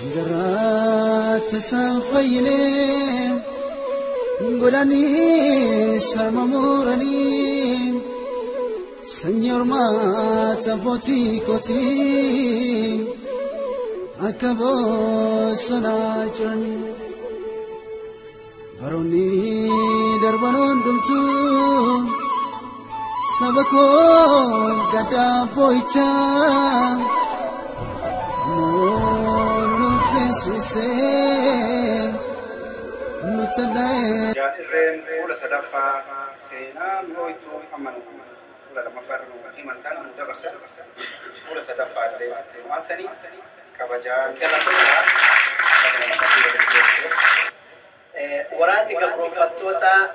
قرات سنفيني قولاني سممورني سنيور ما تبوتي كوتي أكبو سناجرني بروني دربانون دمتو سبكو قدا بويتا نون فيسيسي نتلاي جائرين فول صدفة سينا مويتو أمن فول لما فرنو إيمان كان مدبر فول صدفة اللي ما سني كبجان وراني قبل فتوتا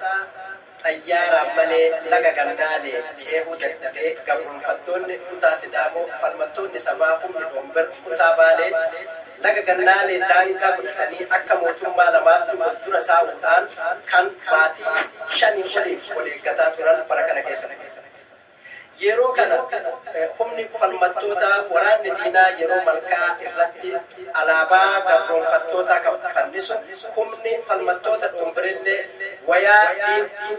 طيارة ملي لقى قندالي تيهو تدفي قبل فتون كتا سدامو فالمتون سباهم نومبر كتا بالي لقى قندالي دانكا بلتاني أكا موتون مالامات مدورة تاوتان كان باتي شاني وليف ولي قطاتوران بركنا كيسا yeroo kana humni falmattoota waraanni diinaa yeroo malkaa irratti alaabaa gabroonfattoota kan fannisu humni falmattoota dumbirillee wayaa diimtuu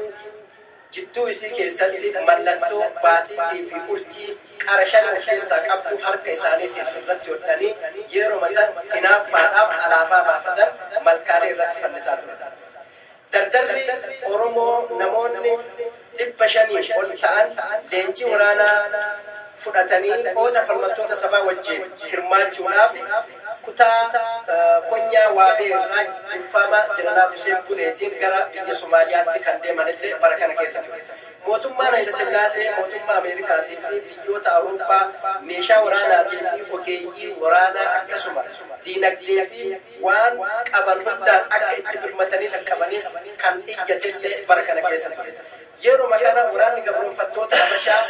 jidduu isii keessatti mallattoo baatiitii fi urjii qara shan of keessaa qabdu harka isaaniitiin irratti hodhanii yeroo masan hinaaffaadhaaf alaabaa baafatan malkaalee irratti fannisaa ture. Dardarri Oromoo namoonni dhibba shanii ol ta'an leenjii waraanaa fudhatanii qooda falmattoota sabaa wajjin hirmaachuudhaaf kutaa konyaa waabee irraa Infama Jeneraal Hussein Buneetiin gara biyya Somaaliyaatti kan deemanillee bara kana keessa ture. Mootummaan Hayila Sillaasee mootummaa Ameerikaatii fi biyyoota Awurooppaa meeshaa waraanaatii fi ogeeyyii waraanaa akkasuma diinagdee fi waan qaban hundaan akka itti birmatanii dhaqqabaniif kan iyyatillee bara kana keessa ture. Yeroo makana waraanni gabroonfattoota Habashaa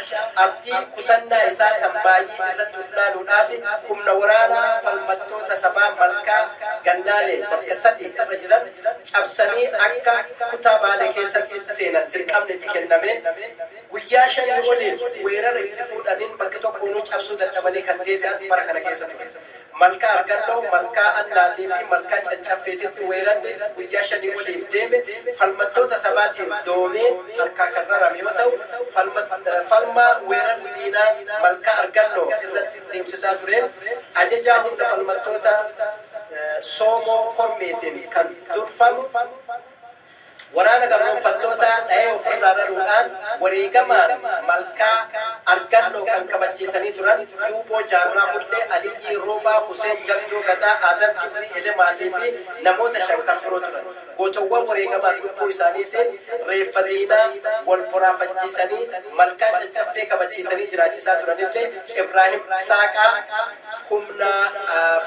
abdii kutannaa isaa kan baay'ee irratti uflaaluudhaaf humna waraanaa falmattoota sabaa malkaa gannaalee bakka sadii irra jiran cabsanii akka kutaa baalee keessatti seenan dirqamni itti kenname guyyaa shanii oliif weerara itti fuudhaniin bakka tokkoonuu cabsuu dadhabanii kan deebi'an bara kana keessa ture. Malkaa Argannoo, Malkaa Annaatii fi Malkaa Cancaffeetitti weerarri guyyaa shanii oliif deeme falmattoota sabaatiin doomee harkaa kan rarame yoo ta'u falmaa weerarri diinaa Malkaa Argannoo irratti deemsisaa tureen ajajaa hunda falmattoota Soomoo Kormeetiin kan durfamu waraana gabroonfattoota dhahee ofirraa raruudhaan wareegamaan malkaa Argannoo kan kabachiisanii turan Yuuboo Jaarraa Hullee Aliyyii Roobaa Huseen Jaltuu Gadaa Adam Jibrii Edemaatii fi namoota shan kan biroo turan. Gootowwan wareegamaan lubbuu isaaniitiin reeffa diinaa wal boraafachiisanii malkaa Cancaffee kabachiisanii jiraachisaa turanillee Ibraahim Saaqaa humna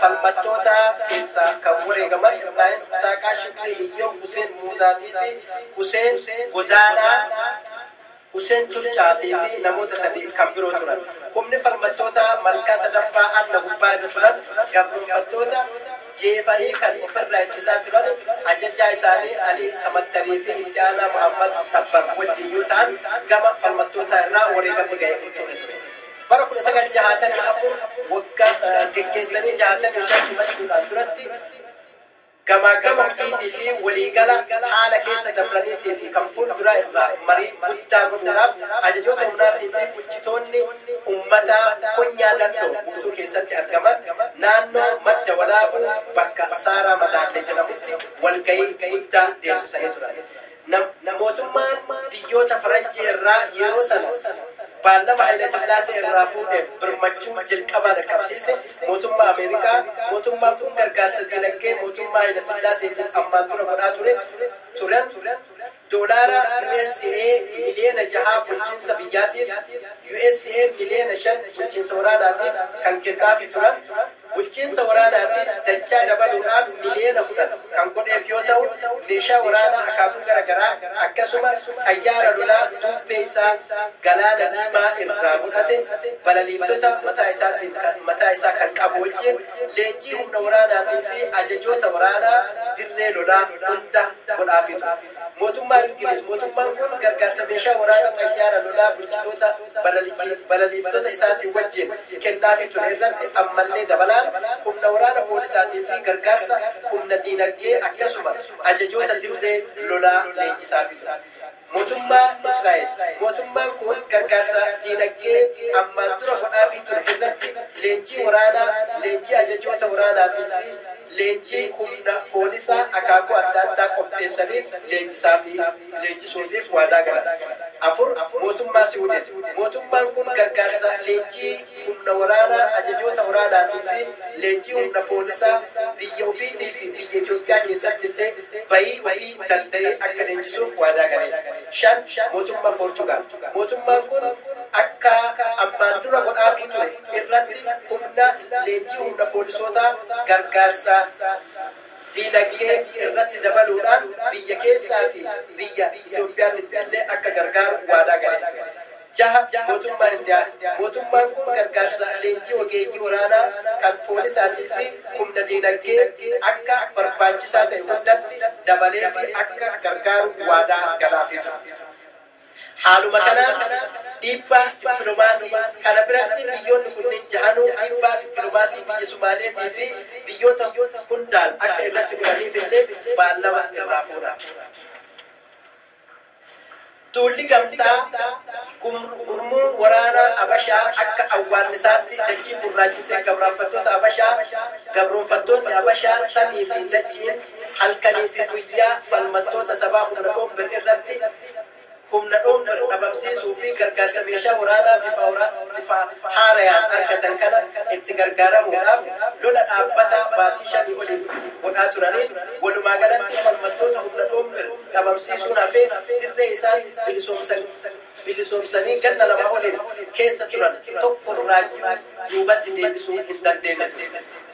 falmattoota keessaa kan wareegaman Ibraahim Saaqaa Shibrii Iyyoo Huseen Muudaatii fi Hussein Godaana Hussein Turchaatii fi namoota sadii kan biroo turan. Humni falmattoota malkaa sadaffaa adda gubbaa irra turan gabroonfattoota jeefanii kan ofirraa ittisaa turan ajajaa isaanii Alii Samattarii fi itti aanaa Muhammad Tabbar wajjin yoo ta'an gama falmattoota irraa wareegamni ga'ee ture. Bara 1964 waggaa geggeessanii 65 himachuudhaan turatti gama hojiitii fi waliigala haala keessa dabraniitii fi kan fuulduraa irraa marii guddaa godhuudhaaf ajajoota humnaatii fi bulchitoonni uummataa konyaa dandoo guutuu keessatti argaman naannoo madda walaabuu bakka Saaraa Madaallee jedhamutti walgahii guddaa deemsisanii turan. Mootummaan biyyoota Faranjii irraa yeroo sana Paarlama Hayila Sillaasee irraa fuudheef birmachuu jalqabaa dhaqqabsiise mootummaa Ameerikaa mootummaan kun gargaarsa diinagdee mootummaa Hayila Sillaaseetiin ammaan dura godhaa turan doolaara USA miliyoona 6 bulchiinsa biyyaatiif USA miliyoona 5 bulchiinsa waraanaatiif kan kennaafii turan bulchiinsa waraanaatiif dachaa dabaluudhaan miliyoona 10 kan godheef yoo ta'u meeshaa waraanaa akaakuu garaagaraa akkasuma xayyaara lolaa dubbee isaa galaana diimaa irraa godhate balaliiftota mataa isaa kan qabu wajjin leenjii humna waraanaatii fi ajajoota waraanaa dirree lolaa hunda godhaafii ture. mootummaa Ingiliis mootummaan kun gargaarsa meeshaa waraana xayyaara lolaa bulchitoota balaliiftota isaatiin wajjin kennaafii ture irratti ammallee dabalaan humna waraana poolisaatii fi gargaarsa humna diinagdee akkasuma ajajoota dirree lolaa leenjisaafii ture. mootummaa Israa'el mootummaan kun gargaarsa diinagdee ammaan dura godhaafii ture irratti leenjii waraanaa leenjii ajajoota waraanaatii fi leenjii humna poolisaa akaakuu adda addaa qopheessanii leenjisuufiif waadaa galan. Afur mootummaa Siwiidin mootummaan kun gargaarsa leenjii humna waraanaa ajajoota waraanaatii fi leenjii humna poolisaa biyya ofiitii fi biyya Itoophiyaa keessatti illee bahii ofii danda'ee akka leenjisuuf waadaa galee. Shan mootummaa Poorchugaal mootummaan kun akka ammaan dura godhaafii ture irratti humna leenjii humna poolisootaa gargaarsa diinagdee irratti dabaluudhaan biyya keessaa fi biyya Itoophiyaatti illee akka gargaaru waadaa galee. Jaha mootummaa Indiyaa mootummaan kun gargaarsa leenjii ogeeyyii waraanaa kan poolisaatii fi humna diinagdee akka barbaachisaa ta'e hundatti dabalee fi akka gargaaru waadaa galaafii ture. Haaluma kanaan dhiibbaa dippiloomaasii kana biratti biyyoonni kunneen jahanuu dhiibbaa dippiloomaasii biyya Sumaaleetii fi biyyoota hundaan akka irratti godhaniif illee baallama irraa fuudha. Tuulli gamtaa gurmuu waraanaa Habashaa akka awwaannisaatti dachii gurraachisee gabroonfattoota Habashaa gabroonfattoonni Habashaa samii fi dachiin halkanii fi guyyaa falmattoota sabaa humna dhoomber irratti humna dhoomber dhabamsiisuu fi gargaarsa meeshaa waraanaa bifa haarayaan argatan kana itti gargaaramuudhaaf lola dhaabbataa baatii 5 oliif godhaa turaniin walumaa galatti falmattoota humna dhoomber dhabamsiisuun hafee dirree isaan bilisoomsanii ganna 2 oliif keessa turan tokko irraa duubatti deebisuu hin dandeenye.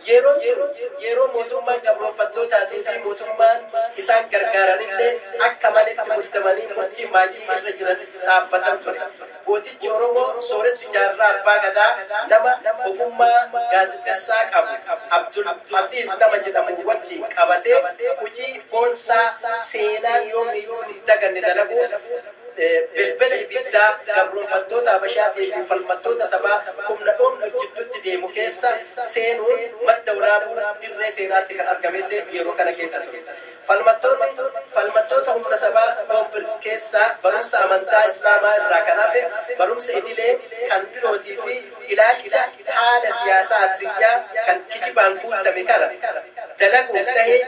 Yeroo mootummaan gabroonfattootaatii fi mootummaan isaan gargaaranillee akka malitti muddamanii murtii maayii irra jiran dhaabbatan ture. Gootichi Oromoo sooressi jaarraa abbaa gadaa nama ogummaa gaazexessaa qabu Abdul Hafiz nama jedhamu wajjin qabatee hojii boonsaa seenaan yoomiyyuu hin daganne dalaguuf bilbila ibiddaa gabroonfattoota Habashaatii fi falmattoota sabaa humna dhoomber jidduutti deemu keessa seenuun madda waraabuu dirree seenaatti kan argamellee yeroo kana keessa ture. Falmattoota humna sabaa dhoomber keessaa barumsa amantaa Islaamaa irraa kan hafe barumsa idilee kan birootii fi ilaalcha haala siyaasaa addunyaa kan kijibaan guutame kana dalaguuf tahee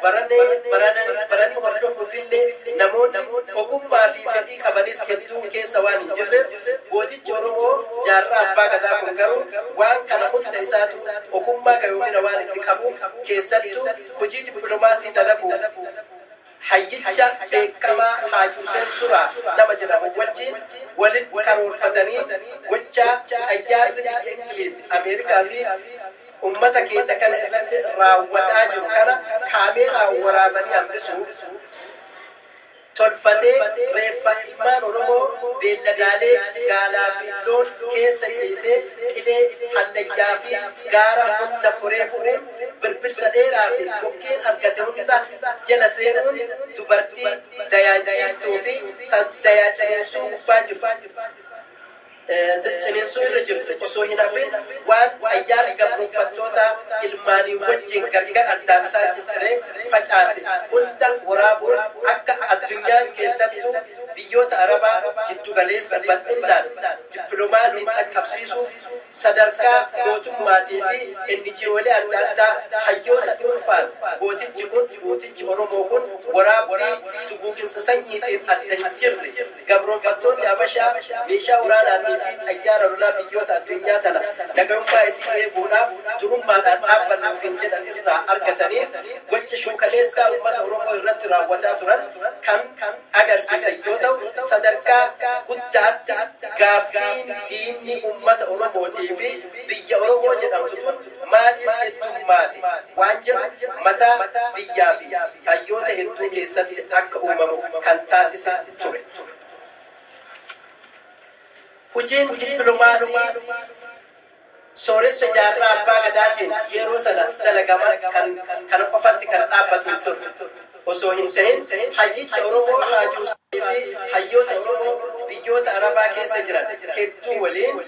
baranii hordofuufillee namoonni ogummaa fi fedhii qabanis hedduu keessa waan hin jirreef gootichi Oromoo jaarraa abbaa gadaa kun garuu waan kana hunda isaatu ogummaa qayoomina waan itti qabuuf keessattuu hojii dippiloomaasii dalaguuf hayyicha beekamaa Haajii Huseen Suraa nama jedhamu wajjin waliin karoorfatanii gochaa xayyaarri biyya Ingiliis Ameerikaa fi ummata keenya kana irratti raawwataa jiru kana kaameeraa waraabanii hambisuuf tolfatee reeffa ilmaan Oromoo beelladaalee gaalaa fi loon keessa ciisee qilee hallayyaa fi gaara hunda koree bu'uun birbirsa dheeraa fi bokkeen argate hunda jala seenuun dubartii dayaaciftuu fi kan dayaacaniinsuu gubbaa jirtu. Ciniinsuu irra jirtu osoo hin hafin waan xayyaarri gabroonfattoota ilmaanii wajjin gargar addaan isaa cicciree facaase hunda waraabuun akka addunyaan keessattuu biyyoota Arabaa jiddu galeessa bal'inaan dippiloomaasiin dhaqqabsiisuuf sadarkaa mootummaatii fi NGO'lee adda addaa hayyoota dhuunfaan gootichi Oromoo kun waraabbii duguuginsa sanyiitiif adda hin jirre gabroonfattoonni Habashaa meeshaa waraanaatii fi xayyaara lolaa biyyoota addunyaa tana nagarummaa isii eeguudhaaf durummaadhaan dhaabbannuuf hin jedhan irraa argatanii gocha shuukaleessaa uummata Oromoo irratti raawwataa turan kan agarsiisan yoo ta'u sadarkaa guddaatti gaaffiin diinni uummata Oromootii fi biyya Oromoo jedhamtu tun maaliif heddummaati waan jedhu mataa biyyaa fi hayyoota hedduu keessatti akka uumamu kan taasise ture. Hojiin dippiloomaasii sooressa jaarraa abbaa gadaatiin yeroo sana dalagamaa kana qofatti kan dhaabbatu hin turre. osoo hin ta'in hayyicha Oromoo haajuus fi hayyoota Oromoo biyyoota Arabaa keessa jiran hedduu waliin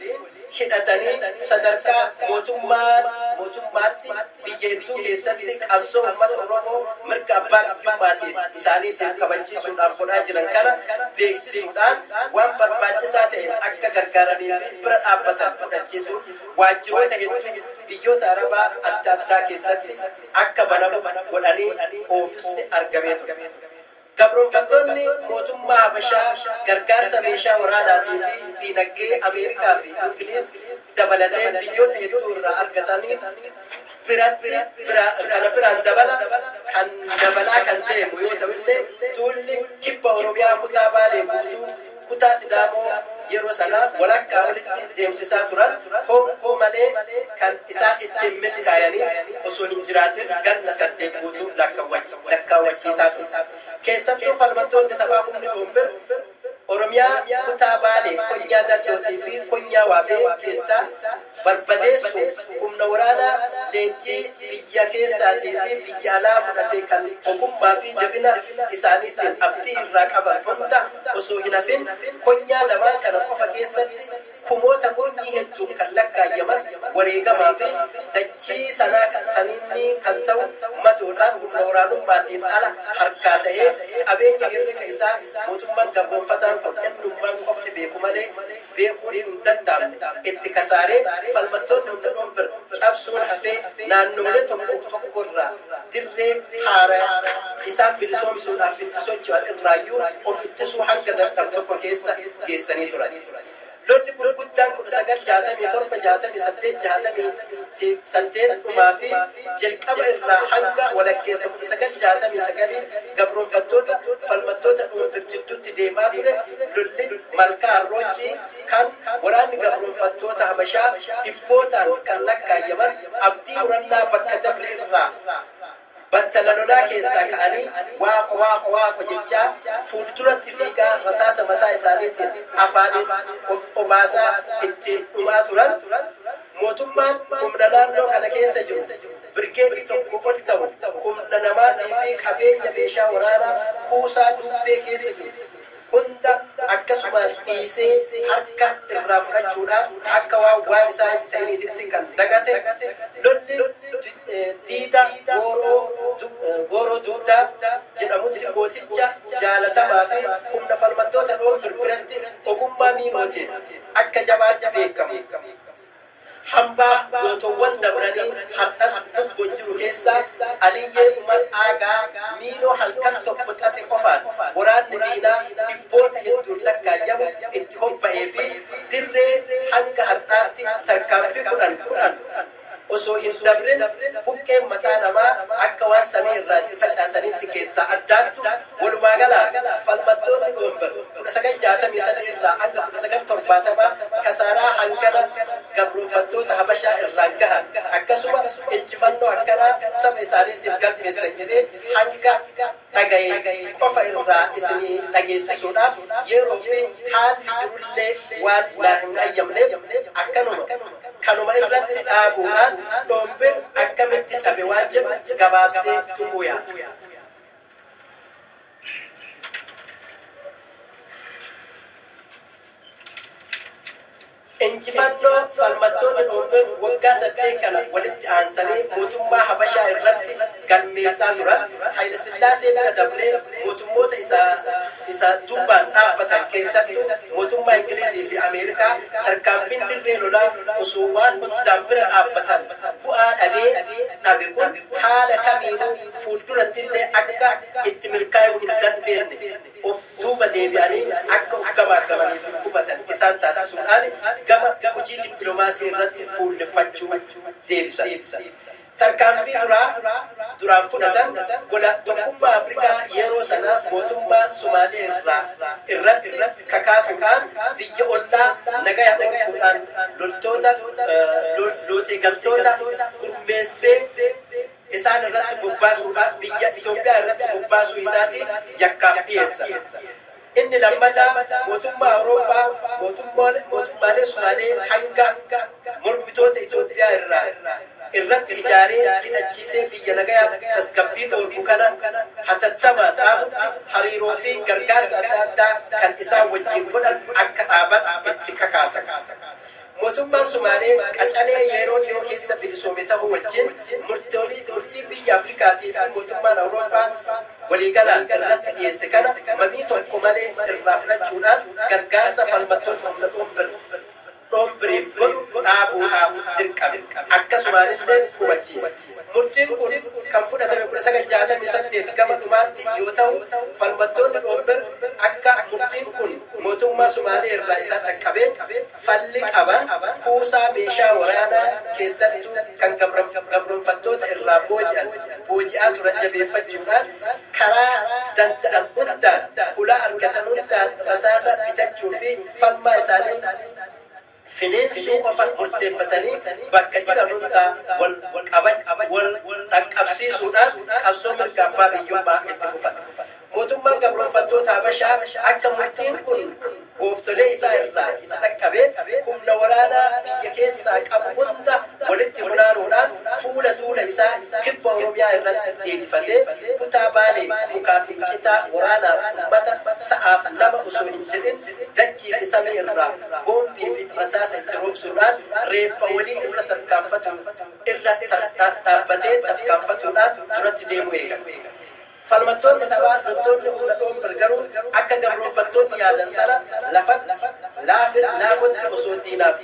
hidhatanii sadarkaa mootummaatti biyya hedduu keessatti qabsoo uummata Oromoo mirga abbaa biyyummaatiin isaaniitiif kabachiisuudhaaf godhaa jiran kana beeksisuudhaan waan barbaachisaa ta'e akka gargaaranii fi bira dhaabbatan fudhachiisuun waajjiroota hedduu biyyoota Arabaa adda addaa keessatti akka banamu godhanii oofisni argamee ture. Gabroonfattoonni mootummaa Habashaa gargaarsa meeshaa waraanaatii fi diinagdee Ameerikaa fi Ingiliiz dabalatee biyyoota hedduu irraa argatanii kana biraan dabalaa kan deemu yoo ta'ullee tuulli kibba Oromiyaa kutaa Baalee guutuu kutaa Sidaamoo yeroo sana walakkaa walitti deemsisaa turan hoo malee kan isaan ittiin milkaa'anii osoo hin jiraatin ganna 8 guutuu lakkaawwachiisaa ture. Keessattuu falmattoonni sabaa humni Doombir Oromiyaa kutaa Baalee konyaa Dallootii fi konyaa Waabee keessaa barbadeessuuf humna waraanaa leenjii biyya keessaatii fi biyya alaa fudhatee kan ogummaa fi jabina isaaniitiin abdii irraa qaban hunda osoo hin hafin konyaa lamaan kana qofa keessatti kumoota konyii hedduun kan lakkaayyaman wareegamaa fi dachii sanii kan ta'u matuudhaan humna waraanummaatiin ala harkaa ta'ee qabeenya hirrika isaa mootummaan gabroonfataan kun ennummaan qofti beeku malee beekuun hin danda'amne itti kasaaree falmattoonni humna Doombir cabsuun hafee naannoolee tokko irraa dirree haaraa isaan bilisoomsuudhaaf itti socho'an irraayyuu of ittisuu hanga dadhabu tokko keessa geessanii turan. Lolli gurguddaan 1967 dhumaa fi jalqaba irraa hanga walakkeessa 1969 gabroonfattoota falmattoota Doombir jidduutti deemaa ture lolli malkaa Arroojii kan waraanni gabroonfattoota Habashaa dhibbootaan kan lakkaayyaman abdii murannaa bakka dabre irraa battala lolaa keessaa ka'anii waaqo jechaa fuulduratti fiigaa rasaasa mataa isaaniitiin afaaniin of obaasaa ittiin dhumaa turan mootummaan humna naannoo kana keessa jiru birgeedii tokko ol ta'u humna namaatii fi qabeenya meeshaa waraanaa kuusaa Duubbee keessa jiru hunda akkasumas dhiisee harka irraa fudhachuudhaan akka waan isaa ta'iniititti kan dagate lolli diida gooroo dugdaa jedhamutti gooticha jaalatamaa fi humna falmattoota Doombir biratti ogummaa miimootiin akka jabaatti beekamu. Hambaa gootowwan dabranii har'as lubbuun jiru keessaa Aliyyee Umar Aagaa miinoo halkan tokko xaxe qofaan waraanni diinaa dhibboota hedduun lakkaayyamu itti hobba'ee fi dirree hanga har'aatti tarkaanfii kudhan osoo hin dabrin buqqeen mataa namaa akka waan samii irraatti facaasanitti keessaa addaattu walumaa galaa falmattoonni Doombir 1963 irraa hanga 1970 kasaaraa hangana gabroonfattoota Habashaa irraan gahan akkasuma injifannoo akkanaa saba isaaniitiif galmeessan jedhee hanga dhaga'ee qofa irraa isinii dhageessisuudhaaf yeroo fi haalli jirullee waan naa hin ayyamneef kanuma irratti dhaabuudhaan Doombir akkamitti cabe waan jedhu gabaabsee tumuu yaadu. Injifannoo falmattoonni Doombir waggaa 8 kana walitti aansanii mootummaa Habashaa irratti galmeessaa turan Haayile Sillaasee bira dabree mootummoota isa duubaan dhaabbatan keessattuu mootummaa Ingilizii fi Ameerikaa tarkaanfiin dirree lolaa osoo waan hundaan bira dhaabbatan bu'aa dhabe kun haala kamiinuu fuulduratti illee akka itti milkaa'uu hin dandeenye of duuba deebi'anii akka of gamaagamaniif hubatan isaan taasisuudhaan gama hojii dippiloomaasii irratti fuulleffachuu deebisan. Tarkaanfii duraan fudhatan gola tokkummaa Afrikaa yeroo sana mootummaa Sumaalee irratti kakaasuudhaan biyya ollaa nagaya dhorkuudhaan loltoota galtoota gurmeessee isaan irratti bobbaasuudhaaf biyya Itoophiyaa irratti bobbaasuu isaatiin yakkaaf dhiyeessa. Inni lammataa mootummaa Awurooppaa mootummaalee Sumaalee hanga mormitoota Itoophiyaa irraa irratti ijaaree hidhachiisee biyya nagaa tasgabbii dhoorgu kana hatattama dhaabutti hariiroo fi gargaarsa adda addaa kan isaan wajjin godhan akka dhaaban itti kakaasan. Mootummaan Sumaalee qacalee yeroo dhiyoo keessa bilisoome ta'uu wajjin murtii biyya Afrikaatii fi mootummaan Awurooppaa waliigalaan irratti dhiyeesse kana mamii tokko malee irraa fudhachuudhaan gargaarsa falmattoota humna dhombiriif godhu dhaabuudhaaf dirqame. Akkasumaanis hubachiise. Murtiin kun kan fudhatame 1968 gama dhumaatti yoo ta'u falmattoonni dhombir akka murtiin kun mootummaa Sumaalee irraa isaan dhaqqabeen falli qaban kuusaa meeshaa waraanaa keessattuu kan gabroonfattoota irraa booji'aa turan jabeeffachuudhaan karaa danda'an hundaan ulaa argatan hundaan rasaasa bitachuu fi falmaa isaanii fineensuu qofa murteeffatanii bakka jiran hundaa wal dhaqqabsiisuudhaan qabsoo mirga abbaa biyyummaa itti fufan. Mootummaan gabroonfattoota Habashaa akka murtiin kun gooftolee isaa irraa isa dhaqqabeen humna waraanaa biyya keessaa qabu hunda walitti funaanuudhaan fuula duula isaa kibba Oromiyaa irratti deebifatee kutaa Baalee mukaa fi citaa waraanaaf uummata sa'aaf nama osoo hin jedhin dachii fi samii irraa boombii fi rasaasa itti roobsuudhaan reeffa walii irra tarkaanfatuudhaan duratti deemuu eegale. Falmattoonni sabaa loltoonni humna dhombir garuu akka gabroonfattoonni yaadan sana laafotti osoo diinaaf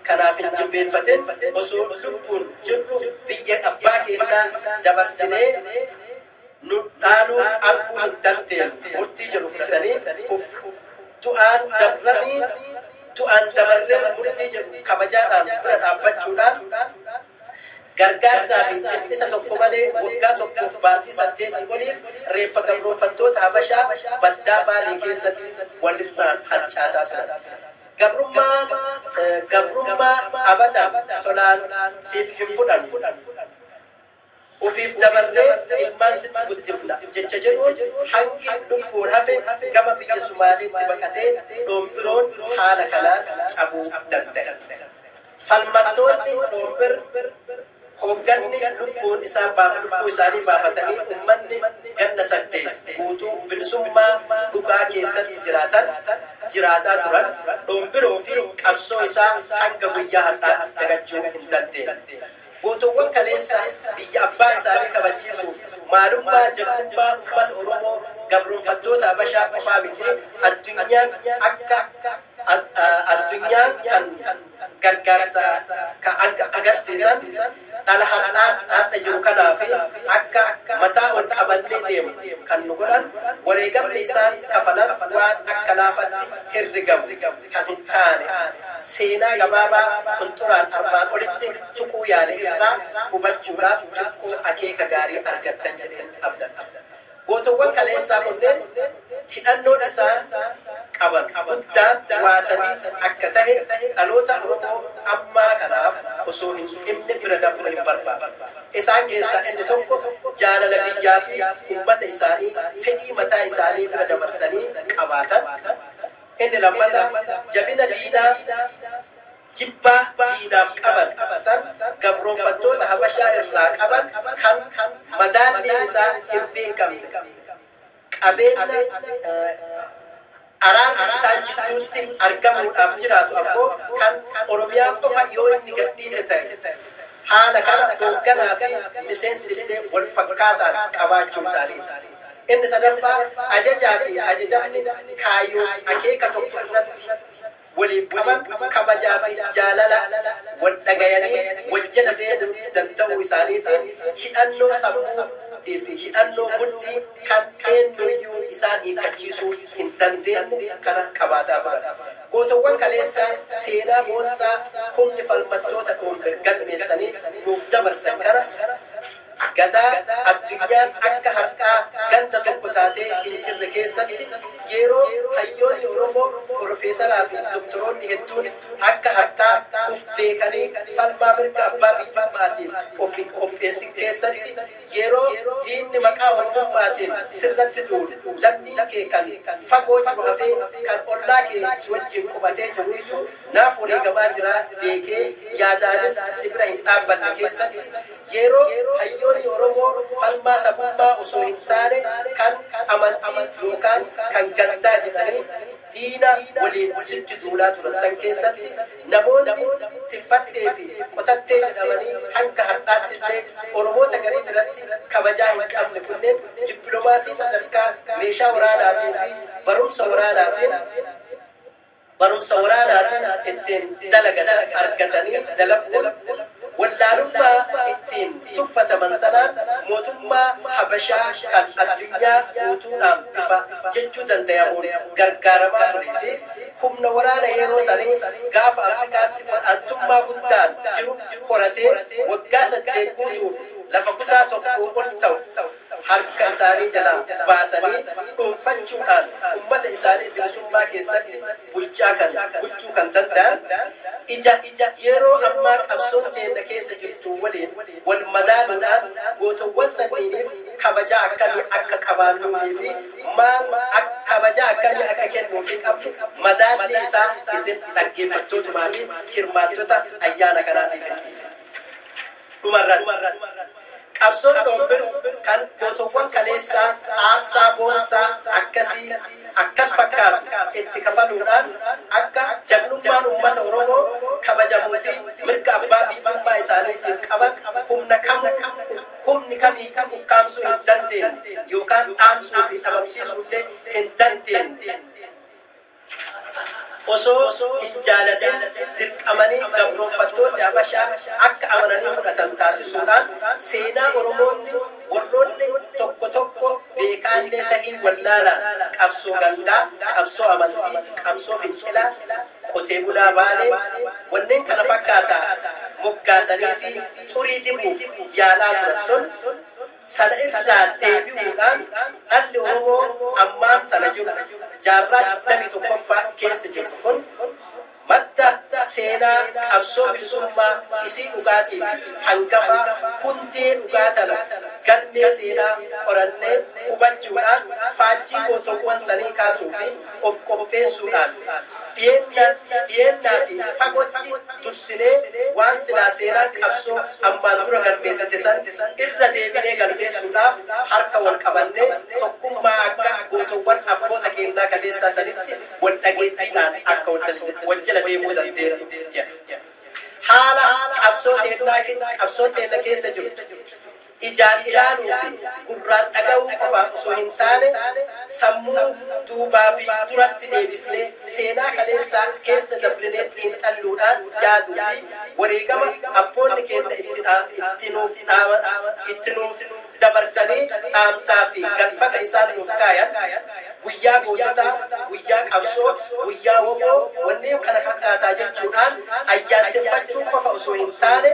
kanaaf hin jilbeenfatin osoo lubbuun jirru biyya abbaa keenyaa dabarsinee nu dhaaluu arguu hin dandeenye murtii jedhu fudhatanii du'aan dabarree murtii jedhu kabajaadhaan bira dhaabbachuudhaan gargaarsaa fi isa tokko malee waggaa tokkoof baatii 8 oliif reeffa gabroonfattoota Habashaa baddaa Baalee keessatti walirraan harcaasaa turan. Gabrummaa abadaa tolaan siif hin fudhannu. Ufiif dabarree ilmaan sitti guddifna jecha jedhuun hangi lubbuun hafe gama biyya Sumaaleetti baqatee dhombiroon haala kanaan cabuu danda'a. Falmattoonni dhombir hoogganni lubbuun lubbuu isaanii baafatanii uummanni ganna 8 guutuu bilisummaa dhugaa keessatti jiraataa turan dhombiroo fi qabsoo isaa hanga guyyaa har'aatti dagachuu hin dandeenye. Gootuuwwan kaleessa biyya abbaa isaanii kabachiisuuf maalummaa jabummaa uummata Oromoo gabroonfattoota Habashaa qofaa miti addunyaan kan gargaarsa agarsiisan dhala har'a jiru kanaaf akka mataa ol qabannee deemu kan nu godhan wareegamni isaan kafalan waan akka laafatti herregamu kan hin taane seenaa gabaabaa qunxuraan armaan olitti tuquu yaale irraa hubachuudhaaf xiqqoo akeeka gaarii argattan jedheen abdan. Gootuuwwan kaleessaa kunneen hidhannoon isaan qaban guddaan waasanii akka ta'e dhaloota Oromoo ammaa kanaaf osoo hin himne bira darbuu hin barbaadu. Isaan keessaa inni tokko jaalala biyyaa fi uummata isaanii fedhii mataa isaanii bira dabarsanii qabaatan. Inni lammataa jabina diinaa jibbaa diinaaf qaban san gabroonfattoota Habashaa irraa qaban kan madaalli isaa hin beekamne qabeenya araarri isaan jidduutti argamuudhaaf jiraatu ammoo kan Oromiyaa qofa yoo inni gadhiise ta'e haala kana hoogganaa fi miseensi illee wal fakkaataan qabaachuu isaanii. Inni sadaffaa ajajaa fi ajajamni kaayyoo akeeka tokko irratti waliif qaban kabajaa fi jaalala wal dhagayanii wal jala deemuu danda'uu isaaniitiin hidhannoo sammuutii fi hidhannoo mudhii kan eenyuyyuu isaan hiikachiisuu hin dandeenye kana qabaataa turan. Gootuuwwan kaleessaa seenaa boonsaa humni falmattoota dhombir galmeessanii nuuf dabarsan kana gadaa addunyaan akka har'aa ganda tokko taatee hin jirre keessatti yeroo hayyoonni Oromoo بروفيسور في دكتورون هدون أكا حتى أفبيكني فالمامر كأبا بيباماتين وفين كومبيسين كيساتي يرو دين مكا والماماتين سرت دول لمني كيكن فقوت وفي كان أولاكي سوجين كوباتي جويتو نافوري كباجرا بيكي يادانس سبرين أبا كيساتي يرو هيون يورمو فالما سبوبا أسوهنتاني كان أمانتي يوكان كان جندا جداني دينا ولين سجد زولات ورسان كيساتي نمون تفتي في قطتي جدامني حنك حرقات اللي أرموتا قريب رتي كبجاه مكامل كنين دبلوماسي تدركا ميشا وراناتي في برم سوراناتي اتين دلقة أرقتني دلقون واللالما اتين تفة من سنة موتما حبشا كان الدنيا موتونا بفا ججو دنديامون غرغارما تريفي هم نورانا يروساني غاف أفريكات أنتما قدان جرو خورتي وقاسة ديكوتو لفقدا تبقو قلتو حركة ساني جلا باساني كنفتشوان أمة إساني في رسوما كيستي بلجو كان دندان إجا يرو أماك أبسون تينا كيس جلتو ولين والمدان قوتو سنينيف كبجا أكامي أكا كبانو في مال كبجا أكامي أكا كنو في كم مدان ليسا إسم تنكي فتوت ما في كرماتوتا أيانا كناتي في الكيس تمرد أبسون دوبر كان قوتوان كاليسا آرسا بونسا أكس فكار اتكفالونان أكا جنوبان أمة أورومو كبجا موفي مرقا أبا بيبا إساني إنكابان هم نكامي كامسو إندانتين يوكان آمسو في أمامسي سوزي إندانتين osoo ijjaalateen dirqamanii gabroonfattoonni Habashaa akka amananii fudhatan taasisuudhaan seenaa Oromoonni warroonni tokko beekaallee ta'ii wallaalaan qabsoo gandaa, qabsoo amantii, qabsoo fincilaa, qotee bulaa baalee wanneen kana fakkaataa moggaasanii fi xurii dibuuf yaalaa turan sun sana irraa deebi'uudhaan dhalli Oromoo ammaan tana jiru jaarraa 21ffaa keessa jiru kun madda seenaa qabsoo bilisummaa isii dhugaatii fi hangafa hundee dhugaatana galmee seenaa qorannee hubachuudhaan faajjii gootowwan sanii kaasuu fi of qopheessuudhaan dhiyeennaa fi fagootti tursinee waan silaa seenaa qabsoo ammaan dura galmeessite san irra deebinee galmeessuudhaaf harka wal qabannee tokkummaa akka gootowwan abboota keenyaa kaleessaa sanitti wal dhageettiidhaan akka wal jala deemuu dandeenya. Haala qabsoo teessa keessa jiru ijaanuu fi gurraan dhaga'uu qofaan osoo hin taane sammuu duubaa fi duratti deebifnee seenaa kaleessaa keessa dabrinee xiinxalluudhaan yaaduu fi wareegama abboonni keenya itti nuuf dabarsanii dhaamsaa fi galfata isaan nuuf kaayan guyyaa goototaa, guyyaa qabsoo, guyyaa woboo wanneen kana fakkaataa jechuudhaan ayyaaneffachuu qofa osoo hin taane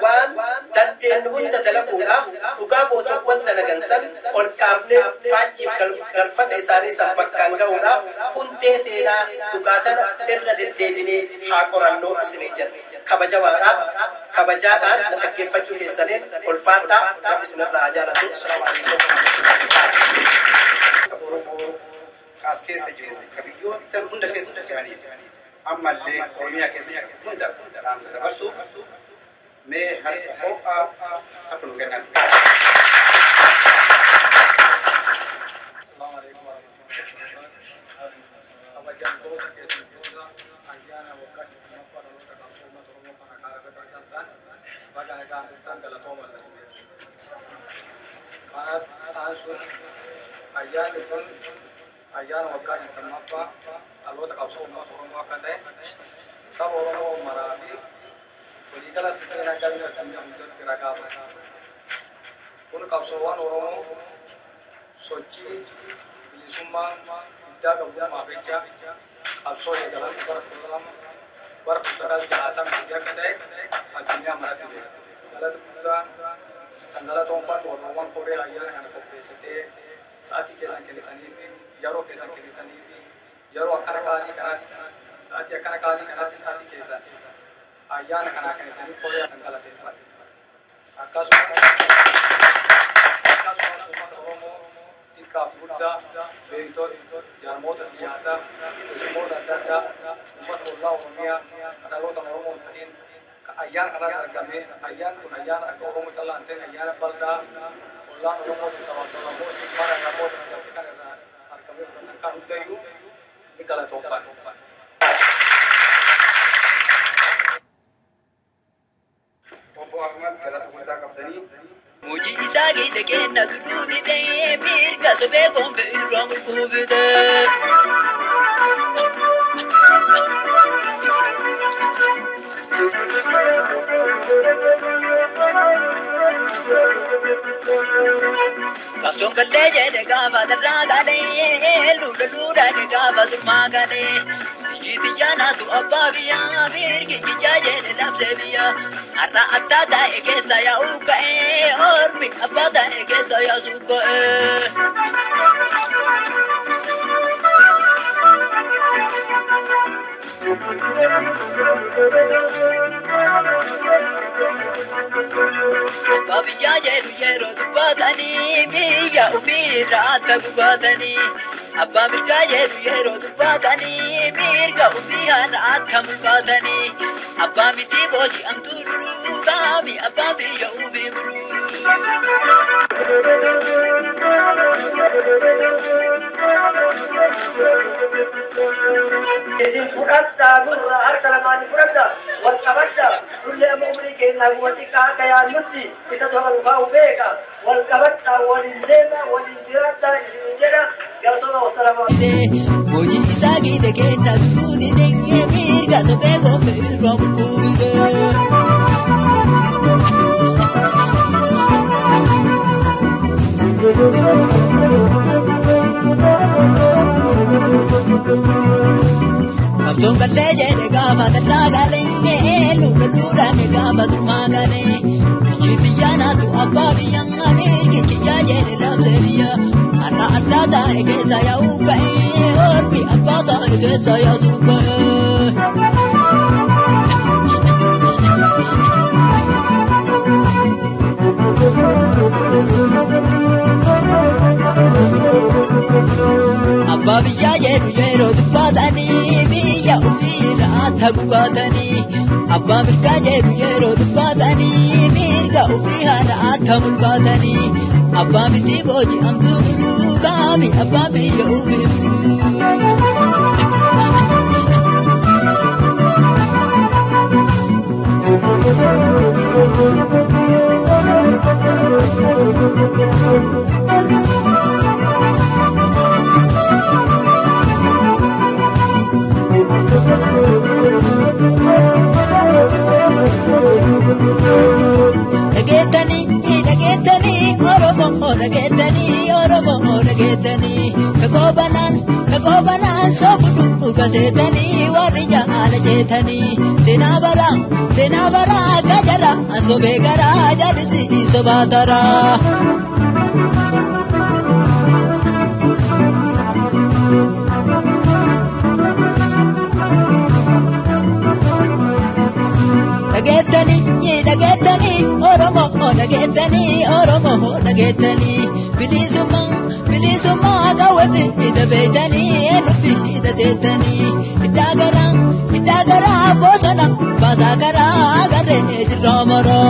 waan dandeenyu hunda dalaguudhaaf dhugaa gootowwan dalagansan ol kaafnee faajjiif galfata isaanii san bakkaan ga'uudhaaf hundee seenaa dhugaatana irra deddeebinee haa qorannoo isinii jenna. Kabajaadhaan dhaggeeffachuu keessaniin ulfaadhaa rabbi isinirraa haa jaalatu. As keessa jiru kabiyyoota hunda keessa jiraniif ammallee Oromiyaa keessa hunda dhaamsa dabarsuuf mee harka ho'aa akka nu kennan. Ayyaana waggaa 20ffaa dhaloota qabsoo uummata Oromoo akka ta'e saba Oromoo maraa fi waliigalatti seenaa galmee addunyaa hundatti ragaa baha. Kun qabsoowwan Oromoo sochii bilisummaa diddaa gabrummaa fi qabsoo eegalan bara 1960 akka ta'e addunyaa maratti beekama. Galata guddaan sangalatoonfaan Oromoon koree ayyaana kana qopheessitee sa'aatii keessan kennitanii fi yeroo keessan kennitanii fi yeroo akkana kaanii kanaatti sa'aatii akkana kaanii kanaatti sa'aatii keessa ayyaana kanaa kan ittiin qorii asan galateeffate akkasumas uummata Oromoo xiqqaaf guddaa beektota jaarmoota siyaasaa keessummoota adda addaa uummata ollaa Oromiyaa dhaloota Oromoo ta'in ayyaana kanatti argamee ayyaan kun ayyaana akka Oromoo callaa hin ta'in ayyaana bal'aa ollaan Oromoo sabaa mara namoota kan irraa argamee fudhatan kan hundayyuu ni galatoomfata. Obbo Ahmad galata guddaa qabdanii. Muji isa gide kenna durudi de mirga sobe gombe irra mulkubide. Kapson kalle jede gaba darra gale lula lula ke gaba durma gale. Jitiyana tu abba biya virgi kijaje de labse biya. Arra atta da ege saya uka orbi abba da ege saya suka Babiya jeru jeru dubatani biya ubira tagugatani Abba mirga jeru jeru dubatani mirga ubira atamulbatani Abba miti boji amtururu gabi abba biya ubimuru إذن فرقتا قرر أرك لماني فرقتا والقبتا كل أمري كينا قوتك كيا نتي إذا تهمل فاو فيك والقبتا والإنديما والإنجراتا إذن إنجرا قلتنا والسلام عليكم Muji isa gide kenna durudi de mirga sobe gombe irra mulkubide Kapson kalle jede gaba darra gale luga lura ke gaba durma gale Jitiyana tu abba biya mirgi kiya jede labse biya Arra atta da ege saya uka orbi abba da ege saya suka Abba biya jeru jeru dubatani biya ubira tagugatani Abba mirga jeru jeru dubatani mirga ubira atamulbatani Abba miti boji amtururu gami abba biya ubimuru Nagetani Oromo nagetani kagobanan sobudu gasetani warija alajetani senabara gajara asobe gara jarisi sobatara Nagetani Oromo nagetani bilisumma gawati idabetani elubi idatetani idagara bosana basagara gare jiromoro